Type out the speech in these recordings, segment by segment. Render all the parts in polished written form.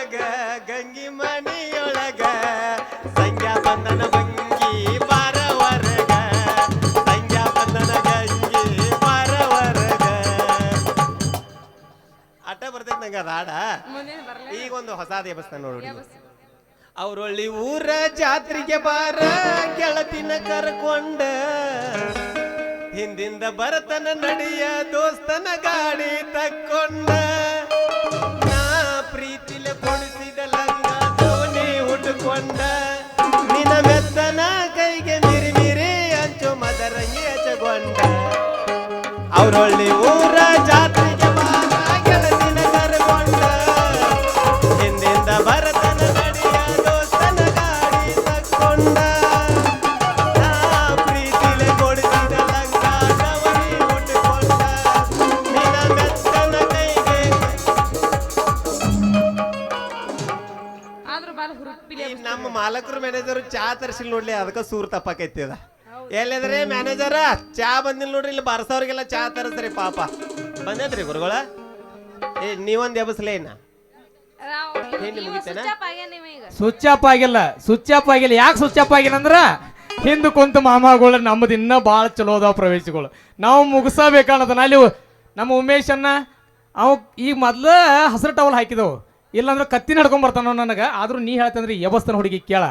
ಮನ್ಯಾಗ ಗಂಗಿ ಮನಿಯೊಳಗ ಸಂಗ್ಯಾ ಬಂದನ ಬಂಗಿ ಬಾರವರಗ ಸಂಗ್ಯಾ ಬಂದನ ಗಂಗಿ ಬಾರವರಗ ಅಟ ಬರ್ತೈತಿ ನಂಗೆ ಅದ ಹಾಡ. ಈಗ ಒಂದು ಹೊಸ ದೇವಸ್ಥಾನ ನೋಡಿ. ಅವ್ರೊಳ್ಳಿ ಊರ ಜಾತ್ರೆಗೆ ಬಾರ ಗೆಳತಿನ ಕರ್ಕೊಂಡ ಹಿಂದಿಂದ ಬರತನ ನಡಿಯ ದೋಸ್ತನ ಗಾಡಿ ತಕ್ಕೊಂಡ ನಾ ಪ್ರೀತಿಲೆ ಕೊಡಿಸಿದ ಲಂಗ ಧೋನಿ ಉಟ್ಕೊಂಡ ನಿನ ಮೆತ್ತನ ಕೈಗೆ ಮಿರಿ ಮಿರಿ ಅಂಚು ಮದರಂಗಿ ಹಚ್ಚಗೊಂಡ ಅವ್ರೊಳ್ಳಿ ಊರ ಜಾತ್ರೆಗೆ ಬಾರ ಗೆಳತಿನ ಕರ್ಕೊಂಡ ಹಿಂದಿಂದ ಬರತನ ನಡಿಯ ದೋಸ್ತನ ಗಾಡಿ ತಕ್ಕೊಂಡ ನಮ್ಮ ಮಾಲಕರು ಮ್ಯಾನೇಜರ್ ಚಾ ತರಿಸಿಲ್ ನೋಡ್ಲಿ ಅದಕ್ಕ ಸೂರ್ ತಪ್ಪಾಕೈತಿ ಅದ. ಎಲ್ಲಿದ್ರಿ ಮ್ಯಾನೇಜರ ಚಾ ಬಂದಿಲ್ಲ ನೋಡ್ರಿ, ಇಲ್ಲಿ ಬಾರ್ಸವ್ರಿಗೆಲ್ಲ ಚಾ ತರಿಸ್ರಿ ಪಾಪ. ಬಂದೈತ್ರಿ ಗುರುಗಳ? ನೀವೊಂದ್ ಎಬಸ್ಲೇ ಇನ್ನ ಸ್ವಿಚ್ ಆಫ್ ಆಗಿಲ್ಲ. ಸ್ವಿಚ್ ಆಫ್ ಆಗಿಲ್ಲ. ಯಾಕೆ ಸ್ವಿಚ್ ಆಫ್ ಆಗಿಲ್ಲ ಅಂದ್ರ ಹಿಂದ್ ಕುಂತ ಮಾಮಗಳು ನಮ್ಮದು ಇನ್ನ ಭಾಳ ಚಲೋ ಅದಾವ ಪ್ರವೇಶಗಳು. ನಾವು ಮುಗಿಸಬೇಕನ್ನೋದನ್ನ ಅಲ್ಲಿ ನಮ್ಮ ಉಮೇಶ್ ಅನ್ನ ಅವ ಈಗ ಮೊದ್ಲು ಹಸಿರು ಟವಲ್ ಹಾಕಿದವು, ಇಲ್ಲಾಂದ್ರೆ ಕತ್ತಿನ ಹಿಡ್ಕೊಂಡ್ ಬರ್ತಾನ ನನಗ. ಆದ್ರೂ ನೀ ಹೇಳ್ತಂದ್ರೆ ಎಬಸ್ತನ ಹುಡುಗಿ ಕೇಳ.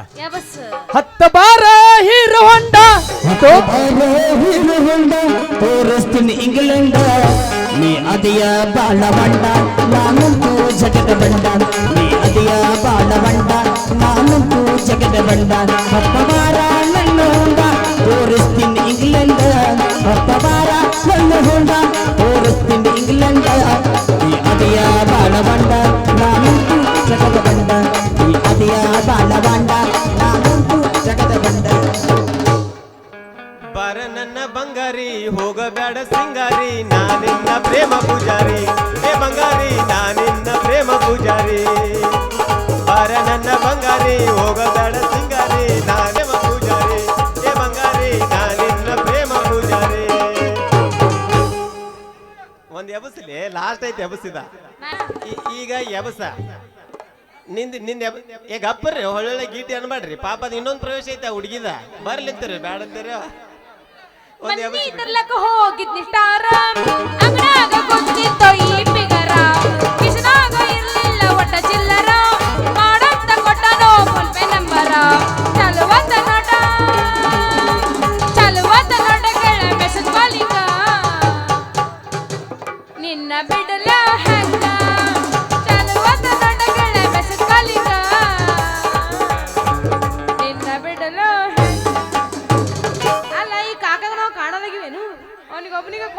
ಹತ್ತ ಬಾರ ಹೀರೋ ಹೊಂಡ ತೋರಿಸ್ತೀನಿ ಇಂಗ್ಲೆಂಡ್ ನೀ ಅದಿಯ ಬಾಳ ಬಂಡ ನಾನಂತೂ ಜಗದ ಬಂಡ ನೀ ಅದಿಯ ಬಾಳ ಬಂಡ ನಾನಂತೂ ಜಗದ ಬಂಡ ಹತ್ತ ಬಾರ ನನ್ನ ಹೊಂಡ ತೋರಿಸ್ತೀನಿ ಇಂಗ್ಲೆಂಡ್ ಹತ್ತ ಬಾರ ನನ್ನ ಹೊಂಡ ತೋರಿಸ್ತೀನಿ ಇಂಗ್ಲೆಂಡ್ ನೀ ಅದಿಯ ಬಾಳ ಬಂಡ ನಾನಂತೂ ಜಗದ ಬಂಡ ನೀ ಅದಿಯ ಬಾಳ ಬಂಡ ನಾನಂತೂ ಜಗದ ಬಂಡ. ಬಾರ ನನ್ನ ಬಂಗಾರಿ ಹೋಗಬೇಡ ಸಿಂಗಾರಿ ನಾನಿನ್ನ ಪ್ರೇಮ ಪೂಜಾರಿ ಏ ಬಂಗಾರಿ ನಾನಿನ್ನ ಪ್ರೇಮ ಪೂಜಾರಿ. ಬಾರ ನನ್ನ ಬಂಗಾರಿ ಹೋಗಬೇಡ ಸಿಂಗಾರಿ ನಾನೇಮ ಪೂಜಾರಿ ಏ ಬಂಗಾರಿ ನಾನಿನ್ನ ಪ್ರೇಮ ಪೂಜಾರಿ. ಒಂದ್ ಎಬಸ್ಲಿ ಲಾಸ್ಟ್ ಐತಿ ಎಬಸಿದ. ಈಗ ಎಬಸ ನಿಂದ ಈಗ ಅಪ್ಪರ್ರಿ ಒಳ್ಳೊಳ್ಳೆ ಗೀಟಿ ಅನ್ಬೇಡ್ರಿ ಪಾಪ. ಅದ ಇನ್ನೊಂದು ಪ್ರವೇಶ ಐತೆ ಹುಡುಗಿದ ಬರ್ಲಿಂತೀರಿ ಬ್ಯಾಡ ಅಂತೀರ. ಹೋಗಿದ್ನಿ ಸ್ಟಾರ ಅಂಗಡಾಗ ಗೊತ್ತಿತ್ತೋ ಈ ಪಿಗರ ಕಿಶನಾಗ ಇರ್ಲಿಲ್ಲ ಒಟ್ಟ ಚಿಲ್ಲರ ಮಾಡಂತ ಕೊಟ್ಟನೋ phone pay number ಚಲುವಂತ ನೋಟಗಳ message calling ನಿನ್ನ ಬಿಡಲ ಹಂಗ ಚಲುವಂತ ನೋಟಗಳ ಮೆಸೇಜ್ ಕಾಲಿಂಗ ನಿನ್ನ ಬಿಡಲ ಕಾಣದಾಗಿವೇನು ಅವನಿಗೊಬ್ಬನಿಗೆ ಕೊಟ್ಟು